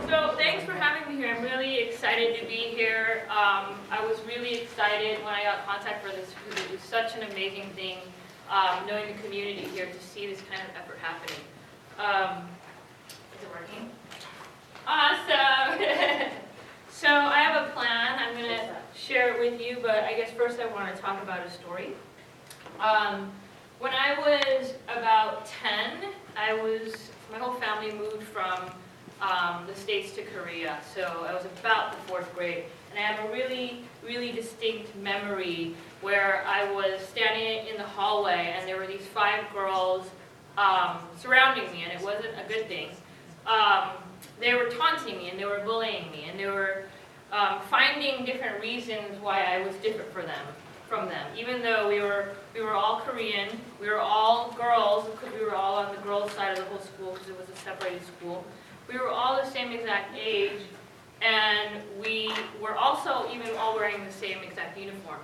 So thanks for having me here. I'm really excited to be here. I was really excited when I got contact for this because it was such an amazing thing, knowing the community here to see this kind of effort happening. Is it working? Awesome! So I have a plan. I'm going to share it with you, but I guess first I want to talk about a story. When I was about 10, my whole family moved from the States to Korea, so I was about the 4th grade, and I have a really, really distinct memory where I was standing in the hallway and there were these 5 girls surrounding me, and it wasn't a good thing. They were taunting me and they were bullying me, and they were finding different reasons why I was different from them, even though we were all Korean, we were all girls because we were all on the girls' side of the whole school because it was a separated school. We were all the same exact age, and we were also even all wearing the same exact uniform.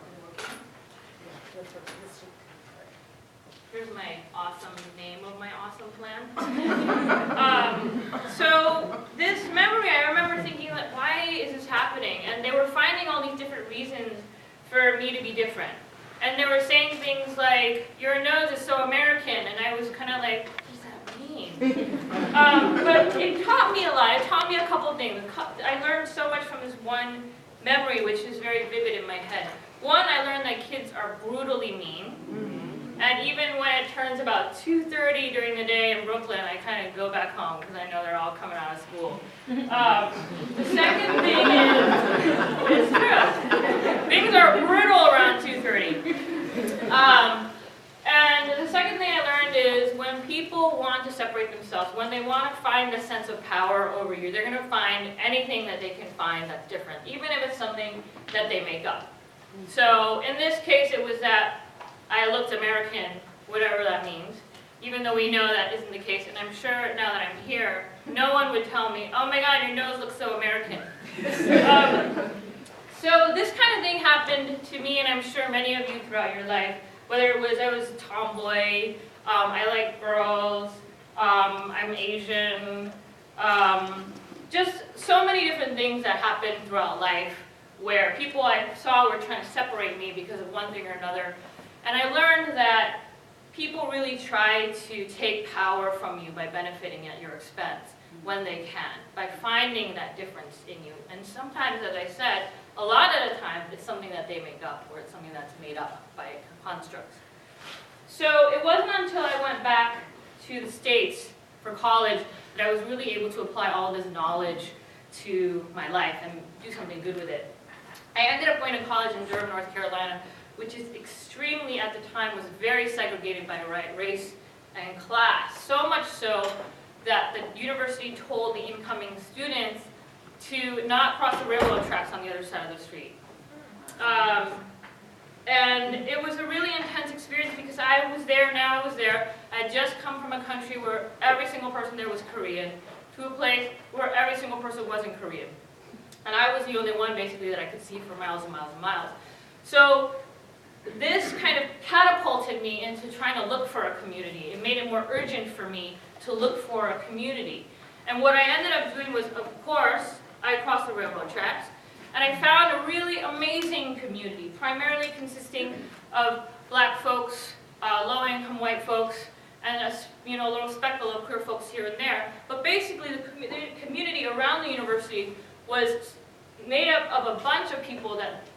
Here's my awesome name of my awesome plan. So this memory, I remember thinking, like, why is this happening? And they were finding all these different reasons for me to be different. And they were saying things like, your nose is so American, and I was kind of like, what does that mean? But it taught me a lot. It taught me a couple things. I learned so much from this one memory, which is very vivid in my head. One, I learned that kids are brutally mean. And even when it turns about 2:30 during the day in Brooklyn, I kind of go back home because I know they're all coming out of school. The second thing is, it's true. Things are brutal around 2:30. And the second thing I learned is when people want to separate themselves, when they want to find a sense of power over you, they're going to find anything that they can find that's different, even if it's something that they make up. So in this case, it was that I looked American, whatever that means, even though we know that isn't the case. And I'm sure now that I'm here, no one would tell me, oh my God, your nose looks so American. So this kind of thing happened to me, and I'm sure many of you throughout your life, whether it was I was a tomboy, I like girls, I'm Asian, just so many different things that happened throughout life where people I saw were trying to separate me because of one thing or another. And I learned that people really try to take power from you by benefiting at your expense when they can, by finding that difference in you. And sometimes, as I said, a lot of the time it's something that they make up, or it's something that's made up by constructs. So it wasn't until I went back to the States for college that I was really able to apply all this knowledge to my life and do something good with it. I ended up going to college in Durham, North Carolina, which is extremely, at the time, was very segregated by race and class. So much so that the university told the incoming students to not cross the railroad tracks on the other side of the street. And it was a really intense experience because I was there. I had just come from a country where every single person there was Korean to a place where every single person wasn't Korean. And I was the only one, basically, that I could see for miles and miles and miles. So this kind of catapulted me into trying to look for a community. It made it more urgent for me to look for a community. And what I ended up doing was, of course, I crossed the railroad tracks, and I found a really amazing community, primarily consisting of black folks, low-income white folks, and a little speckle of queer folks here and there. But basically, the community around the university was made up of a bunch of people that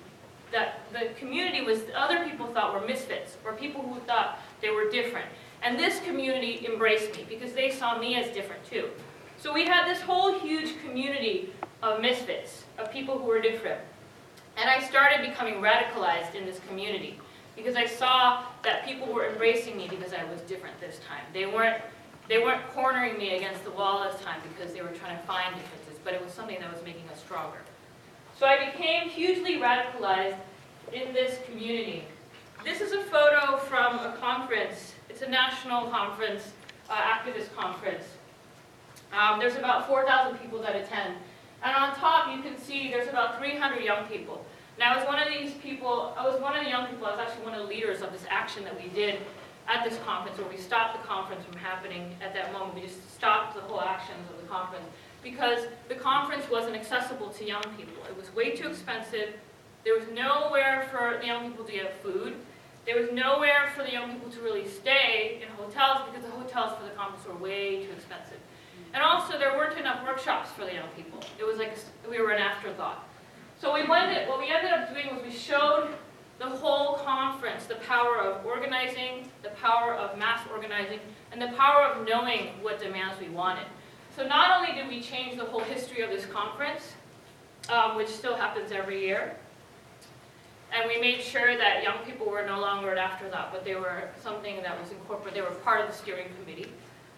the community was, other people thought were misfits, or people who thought they were different. And this community embraced me because they saw me as different too. So we had this whole huge community of misfits, of people who were different. And I started becoming radicalized in this community because I saw that people were embracing me because I was different this time. They weren't cornering me against the wall this time because they were trying to find differences, but it was something that was making us stronger. So I became hugely radicalized in this community. This is a photo from a conference. It's a national conference, activist conference. There's about 4,000 people that attend. And on top you can see there's about 300 young people. Now I was one of the young people, I was actually one of the leaders of this action that we did at this conference where we stopped the conference from happening at that moment. We just stopped the whole actions of the conference because the conference wasn't accessible to young people. It was way too expensive. There was nowhere for the young people to get food. There was nowhere for the young people to really stay in hotels because the hotels for the conference were way too expensive. And also, there weren't enough workshops for the young people. It was like we were an afterthought. So what we ended up doing was we showed the whole conference the power of organizing, the power of mass organizing, and the power of knowing what demands we wanted. So not only did we change the whole history of this conference, which still happens every year, and we made sure that young people were no longer an afterthought, but they were something that was incorporated, they were part of the steering committee.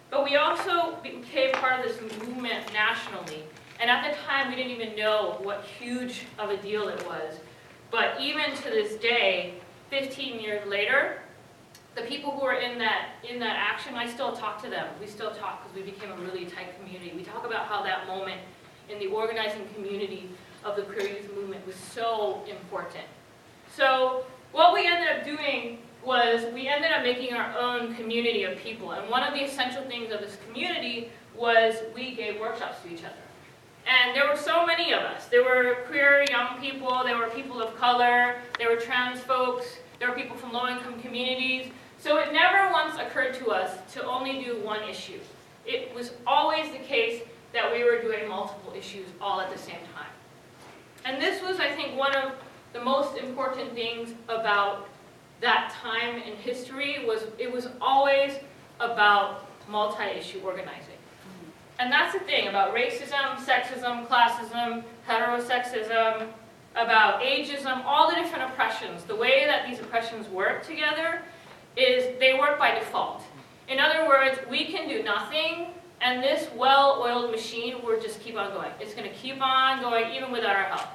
But we also became part of this movement nationally. And at the time, we didn't even know what huge of a deal it was. But even to this day, 15 years later, the people who were in that action, I still talk to them. We still talk because we became a really tight community. We talk about how that moment in the organizing community of the queer youth movement was so important. So what we ended up doing was we ended up making our own community of people. And one of the essential things of this community was we gave workshops to each other. And there were so many of us. There were queer young people, there were people of color, there were trans folks, there were people from low-income communities. So it never once occurred to us to only do one issue. It was always the case that we were doing multiple issues all at the same time. And this was, I think, one of the most important things about that time in history was it was always about multi-issue organizing. And that's the thing about racism, sexism, classism, heterosexism, about ageism, all the different oppressions. The way that these oppressions work together is they work by default. In other words, we can do nothing, and this well-oiled machine will just keep on going. It's going to keep on going even without our help.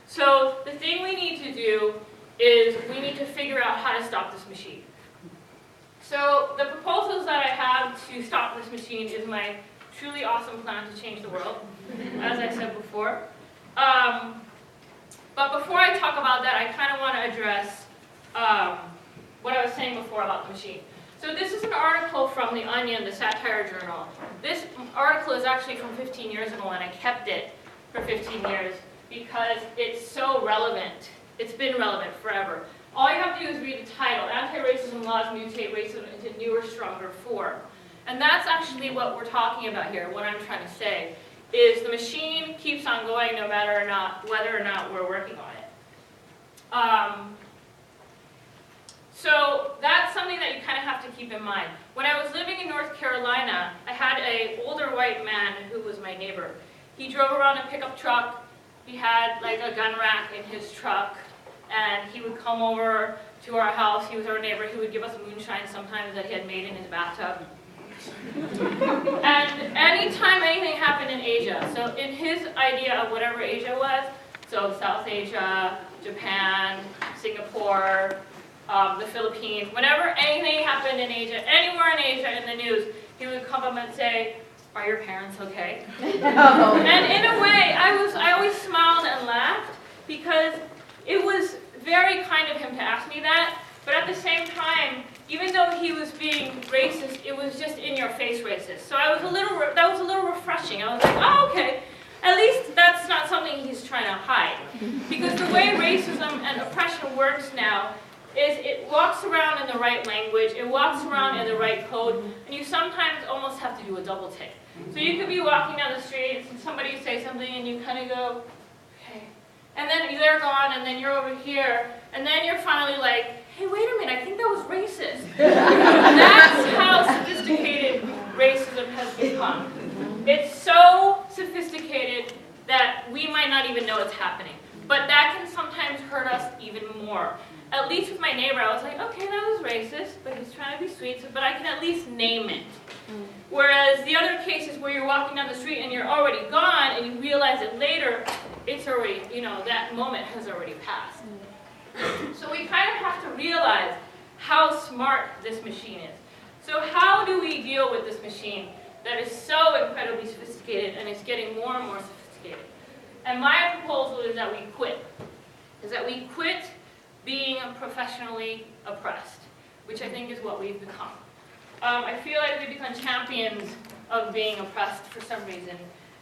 So the thing we need to do is we need to figure out how to stop this machine. So the proposals that I have to stop this machine is my truly awesome plan to change the world, as I said before. But before I talk about that, I kind of want to address what I was saying before about the machine. So this is an article from The Onion, the satire journal. This article is actually from 15 years ago, and I kept it for 15 years because it's so relevant. It's been relevant forever. All you have to do is read the title, Anti-Racism Laws Mutate Racism into Newer, Stronger Form. And that's actually what we're talking about here, what I'm trying to say, is the machine keeps on going no matter or not, whether or not we're working on it. So that's something that you kind of have to keep in mind. When I was living in North Carolina, I had an older white man who was my neighbor. He drove around a pickup truck. He had like a gun rack in his truck, and he would come over to our house. He was our neighbor. He would give us moonshine sometimes that he had made in his bathtub. And anytime anything happened in Asia, so in his idea of whatever Asia was, so South Asia, Japan, Singapore, the Philippines, whenever anything happened in Asia, anywhere in Asia in the news, he would come up and say, "Are your parents okay?" And in a way, I always smiled and laughed because it was very kind of him to ask me that, but at the same time, even though he was being racist, it was just in-your-face racist. So that was a little refreshing. I was like, oh, okay, at least that's not something he's trying to hide. Because the way racism and oppression works now is it walks around in the right language, it walks around in the right code, and you sometimes almost have to do a double take. So you could be walking down the street and somebody say something and you kind of go, okay. And then they're gone and then you're over here, and then you're finally like, hey, wait a minute, I think that was racist. That's how sophisticated racism has become. It's so sophisticated that we might not even know it's happening. But that can sometimes hurt us even more. At least with my neighbor, I was like, okay, that was racist, but he's trying to be sweet, but I can at least name it. Whereas the other cases where you're walking down the street and you're already gone and you realize it later, it's already, that moment has already passed. So we kind of have to realize how smart this machine is. So how do we deal with this machine that is so incredibly sophisticated and it's getting more and more sophisticated? And my proposal is that we quit. Being professionally oppressed, which I think is what we've become. I feel like we've become champions of being oppressed for some reason.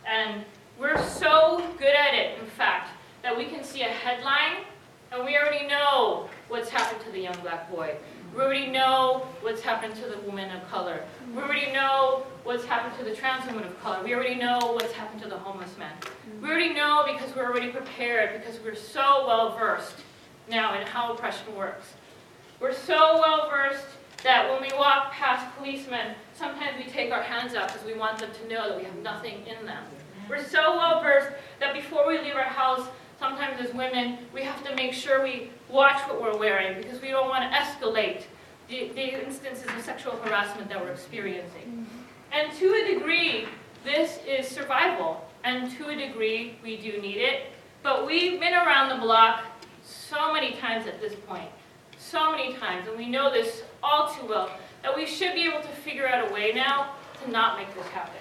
And we're so good at it, in fact, that we can see a headline and we already know what's happened to the young black boy. We already know what's happened to the woman of color. We already know what's happened to the trans woman of color. We already know what's happened to the homeless man. We already know because we're already prepared, because we're so well versed now in how oppression works. We're so well versed that when we walk past policemen, sometimes we take our hands up because we want them to know that we have nothing in them. We're so well versed that before we leave our house, sometimes as women, we have to make sure we watch what we're wearing because we don't want to escalate the instances of sexual harassment that we're experiencing. And to a degree, this is survival. And to a degree, we do need it. But we've been around the block so many times at this point. So many times, and we know this all too well, that we should be able to figure out a way now to not make this happen.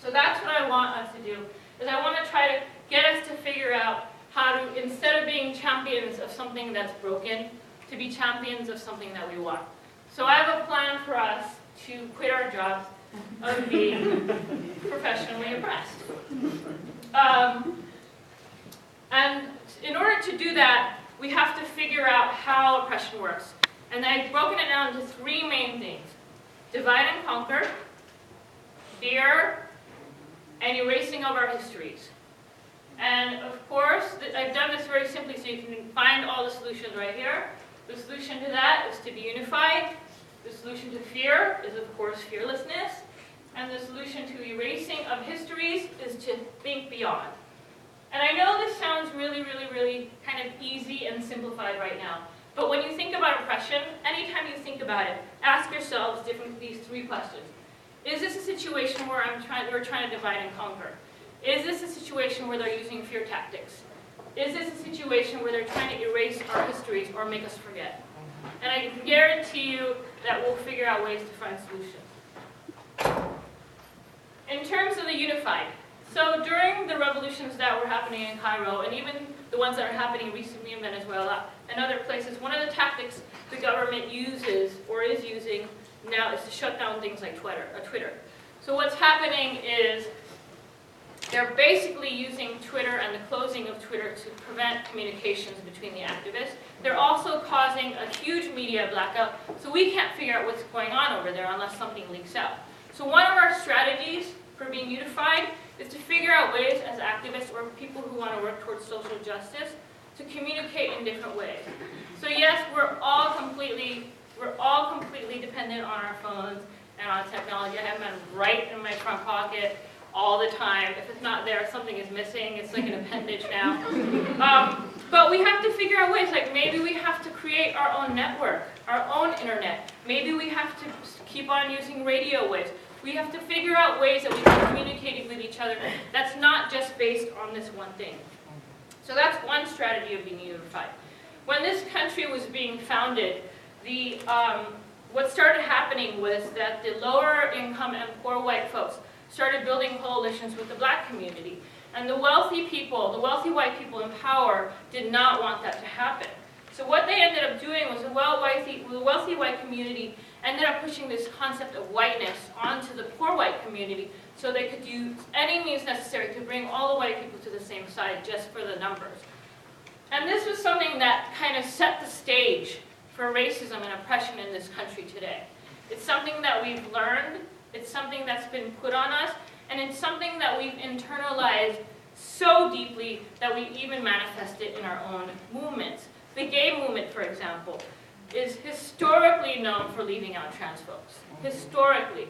So that's what I want us to do, is I want to try to get us to figure out how to, instead of being champions of something that's broken, to be champions of something that we want. So I have a plan for us to quit our jobs of being professionally oppressed. And in order to do that, we have to figure out how oppression works. And I've broken it down into three main things: divide and conquer, fear, and erasing of our histories. And of course, I've done this very simply so you can find all the solutions right here. The solution to that is to be unified. The solution to fear is, of course, fearlessness. And the solution to erasing of histories is to think beyond. And I know this sounds really, really, really kind of easy and simplified right now. But when you think about oppression, anytime you think about it, ask yourselves these three questions. Is this a situation where we're trying to divide and conquer? Is this a situation where they're using fear tactics? Is this a situation where they're trying to erase our histories or make us forget? And I can guarantee you that we'll figure out ways to find solutions. In terms of the unified, so during the revolutions that were happening in Cairo, and even the ones that are happening recently in Venezuela and other places, one of the tactics the government uses or is using now is to shut down things like Twitter. So what's happening is they're basically using Twitter and the closing of Twitter to prevent communications between the activists. They're also causing a huge media blackout, so we can't figure out what's going on over there unless something leaks out. So one of our strategies for being unified is to figure out ways as activists or people who want to work towards social justice to communicate in different ways. So yes, we're all completely dependent on our phones and on technology. I have them right in my front pocket all the time. If it's not there, something is missing. It's like an appendage now. But we have to figure out ways, like maybe we have to create our own network, our own internet. Maybe we have to keep on using radio waves. We have to figure out ways that we can communicate with each other that's not just based on this one thing. So that's one strategy of being unified. When this country was being founded, what started happening was that the lower income and poor white folks started building coalitions with the black community. And the wealthy people, the wealthy white people in power, did not want that to happen. So what they ended up doing was the wealthy white community ended up pushing this concept of whiteness onto the poor white community so they could use any means necessary to bring all the white people to the same side just for the numbers. And this was something that kind of set the stage for racism and oppression in this country today. It's something that we've learned, it's something that's been put on us, and it's something that we've internalized so deeply that we even manifest it in our own movements. The gay movement, for example, is historically known for leaving out trans folks. Historically.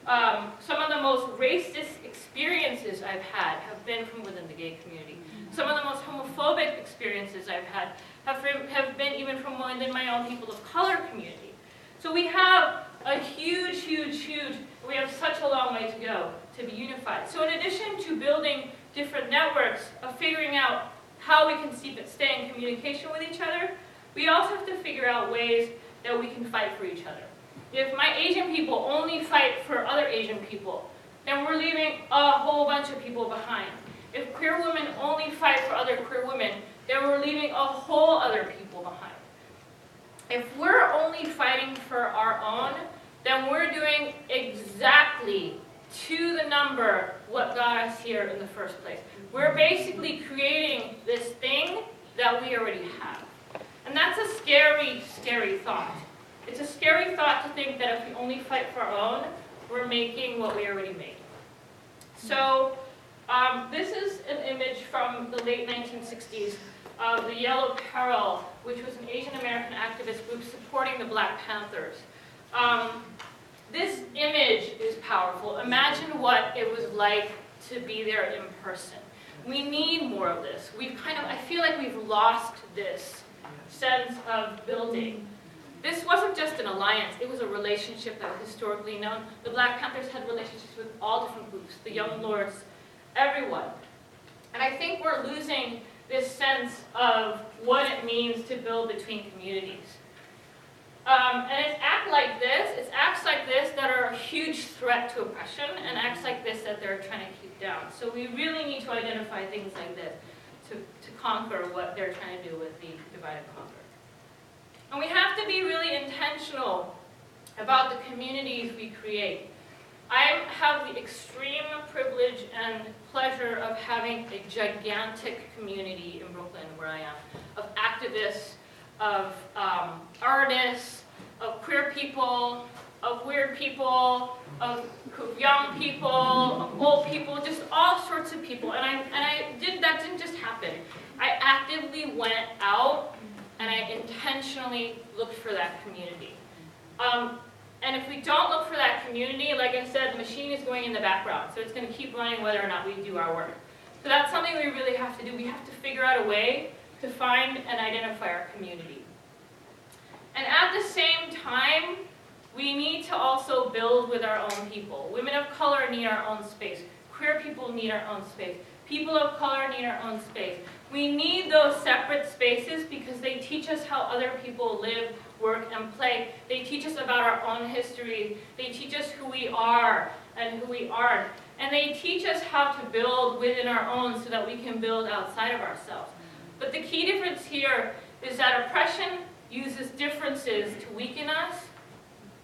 Some of the most racist experiences I've had have been from within the gay community. Some of the most homophobic experiences I've had have been even from within my own people of color community. So we have a huge, we have such a long way to go to be unified. So in addition to building different networks of figuring out how we can stay in communication with each other, we also have to figure out ways that we can fight for each other. If my Asian people only fight for other Asian people, then we're leaving a whole bunch of people behind. If queer women only fight for other queer women, then we're leaving a whole other people behind. If we're only fighting for our own, then we're doing exactly to the number what got us here in the first place. We're basically creating this thing that we already have. And that's a scary, scary thought. It's a scary thought to think that if we only fight for our own, we're making what we already made. So this is an image from the late 1960s of the Yellow Peril, which was an Asian American activist group supporting the Black Panthers. This image is powerful. Imagine what it was like to be there in person. We need more of this. I feel like we've lost this sense of building. This wasn't just an alliance, it was a relationship that was historically known. The Black Panthers had relationships with all different groups, the Young Lords, everyone. And I think we're losing this sense of what it means to build between communities. And it's acts like this that are a huge threat to oppression, and acts like this that they're trying to keep down. So we really need to identify things like this to conquer what they're trying to do with the divide and conquer. And we have to be really intentional about the communities we create. I have the extreme privilege and pleasure of having a gigantic community in Brooklyn, where I am, of activists, of artists, of queer people, of weird people, of young people, of old people, just all sorts of people. That didn't just happen. I actively went out and I intentionally looked for that community. And if we don't look for that community, like I said, the machine is going in the background, so it's going to keep running whether or not we do our work. So that's something we really have to do. We have to figure out a way to find and identify our community. And at the same time, we need to also build with our own people. Women of color need our own space. Queer people need our own space. People of color need our own space. We need those separate spaces because they teach us how other people live, work, and play. They teach us about our own history. They teach us who we are and who we aren't. And they teach us how to build within our own so that we can build outside of ourselves. But the key difference here is that oppression uses differences to weaken us,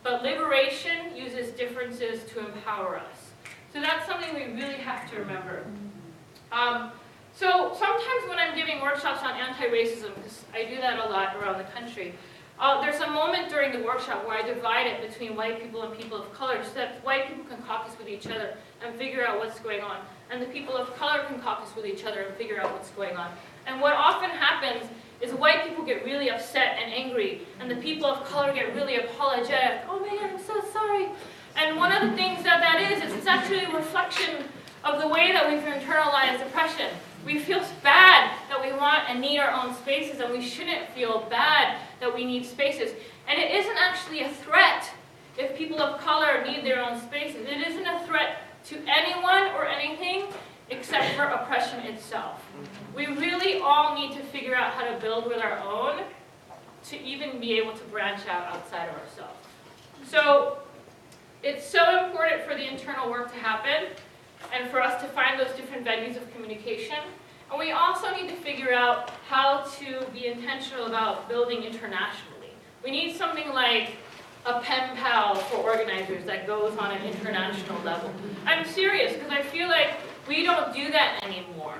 but liberation uses differences to empower us. So that's something we really have to remember. So sometimes when I'm giving workshops on anti-racism, because I do that a lot around the country, there's a moment during the workshop where I divide it between white people and people of color so that white people can caucus with each other and figure out what's going on, and the people of color can caucus with each other and figure out what's going on. And what often happens is white people get really upset and angry, and the people of color get really apologetic. Oh man, I'm so sorry. And one of the things that is it's actually a reflection of the way that we've internalized oppression. We feel bad that we want and need our own spaces, and we shouldn't feel bad that we need spaces. And it isn't actually a threat if people of color need their own spaces. It isn't a threat to anyone or anything except for oppression itself. We really all need to figure out how to build with our own to even be able to branch out outside of ourselves. So it's so important for the internal work to happen and for us to find those different venues of communication. And we also need to figure out how to be intentional about building internationally. We need something like a pen pal for organizers that goes on an international level. I'm serious, because I feel like we don't do that anymore.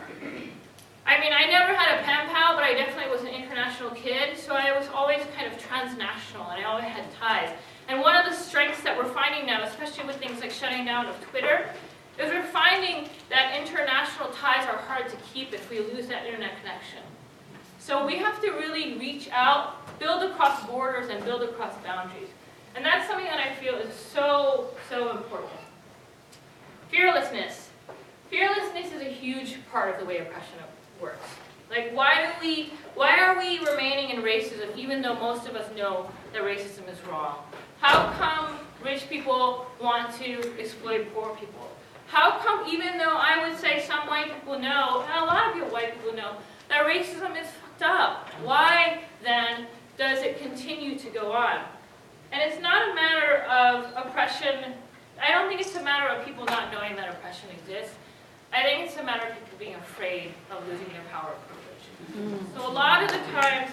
I mean, I never had a pen pal, but I definitely was an international kid, so I was always kind of transnational, and I always had ties. And one of the strengths that we're finding now, especially with things like shutting down of Twitter, is we're finding that international ties are hard to keep if we lose that internet connection. So we have to really reach out, build across borders, and build across boundaries. And that's something that I feel is so, so important. Fearlessness. Fearlessness is a huge part of the way oppression works. Like, why are we remaining in racism even though most of us know that racism is wrong? How come rich people want to exploit poor people? How come, even though I would say some white people know, and a lot of white people know, that racism is fucked up? Why, then, does it continue to go on? And it's not a matter of oppression. I don't think it's a matter of people not knowing that oppression exists. I think it's a matter of people being afraid of losing their power of privilege. So a lot of the times,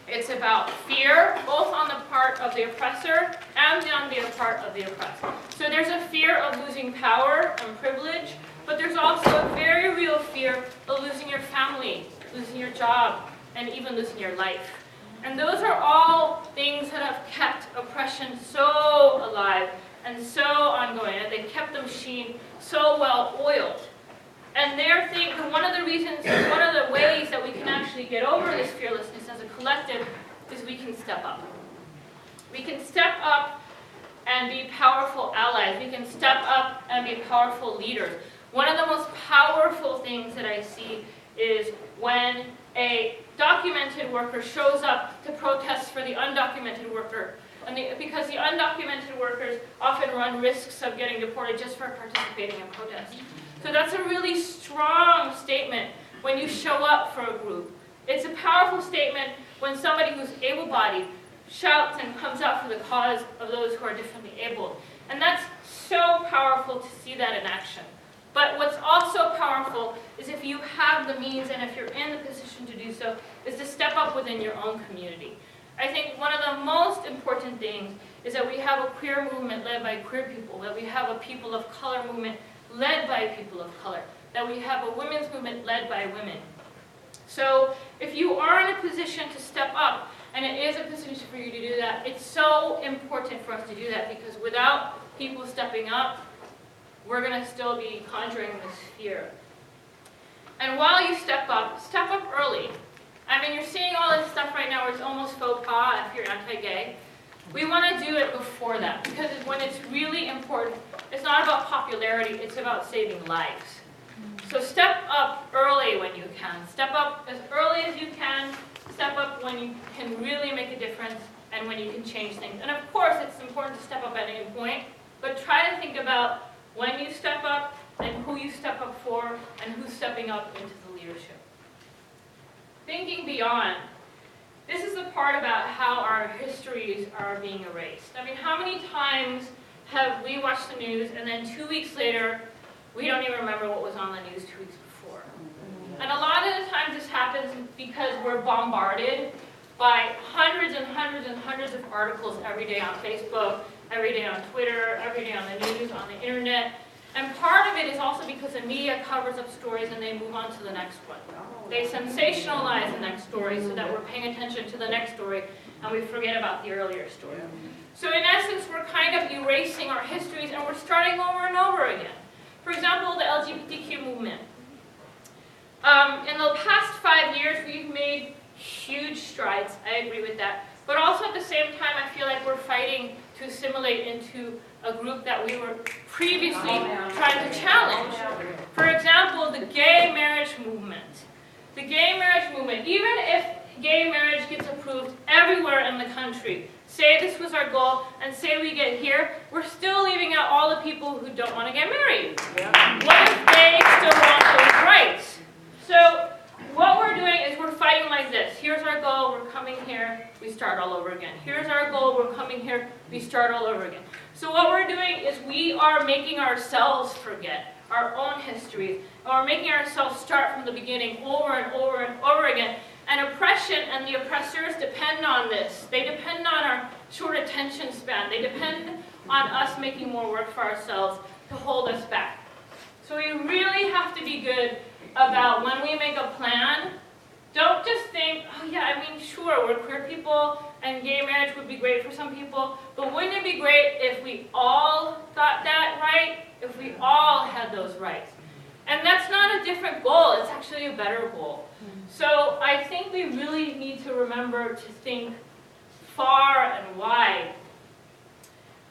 It's about fear, both on the part of the oppressor and on the part of the oppressed. So there's a fear of losing power and privilege, but there's also a very real fear of losing your family, losing your job, and even losing your life. And those are all things that have kept oppression so alive and so ongoing, and they kept the machine so well oiled. And one of the reasons, one of the ways that we can actually get over this fearlessness as a collective is we can step up. We can step up and be powerful allies. We can step up and be powerful leaders. One of the most powerful things that I see is when a documented worker shows up to protest for the undocumented worker. Because the undocumented workers often run risks of getting deported just for participating in protests. So that's a really strong statement when you show up for a group. It's a powerful statement when somebody who's able-bodied shouts and comes out for the cause of those who are differently abled. And that's so powerful to see that in action. But what's also powerful is if you have the means and if you're in the position to do so, is to step up within your own community. I think one of the most important things is that we have a queer movement led by queer people, that we have a people of color movement led by people of color, that we have a women's movement led by women. So if you are in a position to step up, and it is a position for you to do that, it's so important for us to do that, because without people stepping up, we're going to still be conjuring this fear. And while you step up early. I mean, you're seeing all this stuff right now where it's almost faux pas if you're anti-gay. We want to do it before that, because when it's really important, it's not about popularity, it's about saving lives. So step up early when you can. Step up as early as you can. Step up when you can really make a difference and when you can change things. And of course, it's important to step up at any point, but try to think about when you step up and who you step up for and who's stepping up into the leadership. Thinking beyond. This is the part about how our histories are being erased. I mean, how many times have we watched the news and then 2 weeks later, we don't even remember what was on the news 2 weeks before? And a lot of the times this happens because we're bombarded by hundreds and hundreds and hundreds of articles every day on Facebook, every day on Twitter, every day on the news, on the internet. And part of it is also because the media covers up stories and they move on to the next one. They sensationalize the next story so that we're paying attention to the next story and we forget about the earlier story. So in essence, we're kind of erasing our histories and we're starting over and over again. For example, the LGBTQ movement. In the past 5 years, we've made huge strides. I agree with that. But also at the same time, I feel like we're fighting to assimilate into a group that we were previously trying to challenge. For example, the gay marriage movement. The gay marriage movement, even if gay marriage gets approved everywhere in the country, say this was our goal, and say we get here, we're still leaving out all the people who don't want to get married. What if they still want those rights? So what we're doing is we're fighting like this. Here's our goal, we're coming here, we start all over again. Here's our goal, we're coming here, we start all over again. So what we're doing is we are making ourselves forget our own histories, and we're making ourselves start from the beginning over and over and over again. And oppression and the oppressors depend on this. They depend on our short attention span. They depend on us making more work for ourselves to hold us back. So we really have to be good about when we make a plan. Don't just think, oh yeah, I mean, sure, we're queer people and gay marriage would be great for some people, but wouldn't it be great if we all got that right? If we all had those rights? And that's not a different goal, it's actually a better goal. So I think we really need to remember to think far and wide.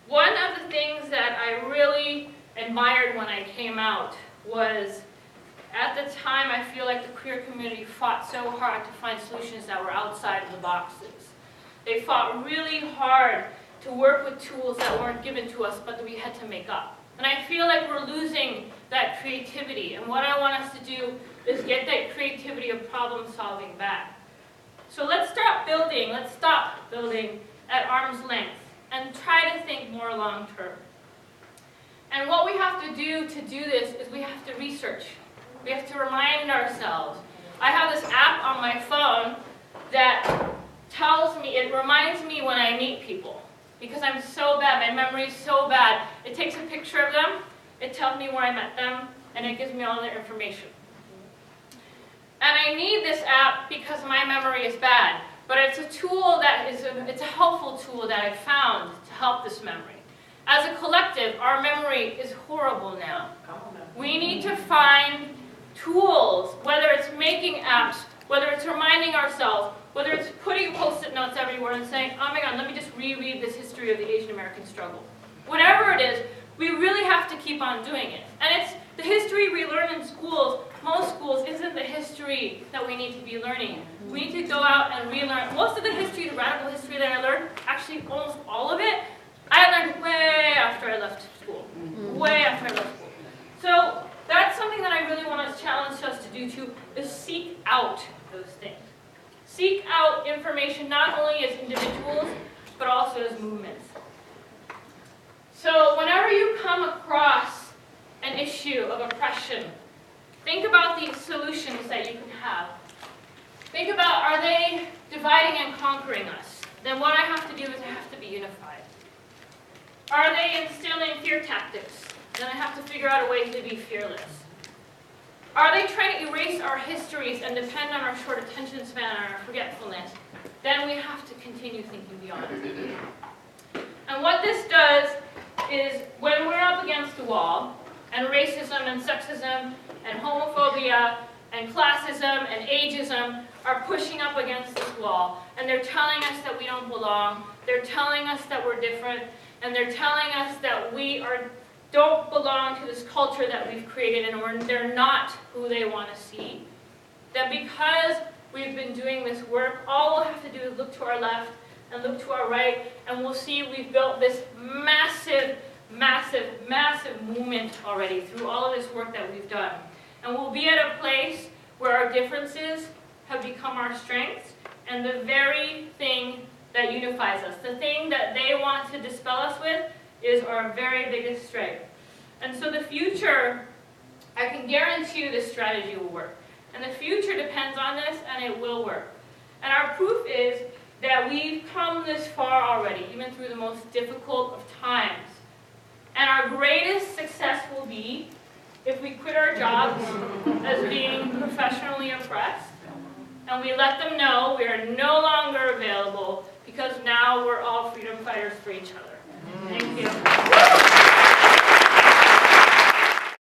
One of the things that I really admired when I came out was, at the time, I feel like the queer community fought so hard to find solutions that were outside of the boxes. They fought really hard to work with tools that weren't given to us, but that we had to make up. And I feel like we're losing that creativity. And what I want us to do is get that creativity of problem solving back. So let's stop building at arm's length and try to think more long term. And what we have to do this is we have to research. We have to remind ourselves. I have this app on my phone that it reminds me when I meet people, because I'm so bad, my memory is so bad. It takes a picture of them, it tells me where I met them, and it gives me all their information. And I need this app because my memory is bad, but it's a tool that it's a helpful tool that I've found to help this memory. As a collective, our memory is horrible now. We need to find tools, whether it's making apps, whether it's reminding ourselves, whether it's putting post-it notes everywhere and saying, oh my God, let me just reread this history of the Asian American struggle. Whatever it is, we really have to keep on doing it. And it's the history we learn in schools, most schools, isn't the history that we need to be learning. We need to go out and relearn. Most of the history, the radical history that I learned, actually almost all of it, I learned way after I left school. Way after I left school. So that's something that I really want to challenge us to do too, is seek out those things. Seek out information not only as individuals, but also as movements. So whenever you come across an issue of oppression, think about the solutions that you can have. Think about, are they dividing and conquering us? Then what I have to do is I have to be unified. Are they instilling fear tactics? Then I have to figure out a way to be fearless. Are they trying to erase our histories and depend on our short attention span and our forgetfulness? Then we have to continue thinking beyond. And what this does is, when we're up against the wall, and racism and sexism and homophobia and classism and ageism are pushing up against this wall, and they're telling us that we don't belong, they're telling us that we're different, and they're telling us that we don't belong to this culture that we've created, and they're not who they want to see. That because we've been doing this work, all we'll have to do is look to our left and look to our right, and we'll see we've built this massive, massive, massive movement already through all of this work that we've done. And we'll be at a place where our differences have become our strengths, and the very thing that unifies us, the thing that they want to dispel us with, is our very biggest strength. And so the future, I can guarantee you this strategy will work. And the future depends on this, and it will work. And our proof is that we've come this far already, even through the most difficult of times. And our greatest success will be if we quit our jobs as being professionally oppressed, and we let them know we are no longer available, because now we're all freedom fighters for each other. Thank you.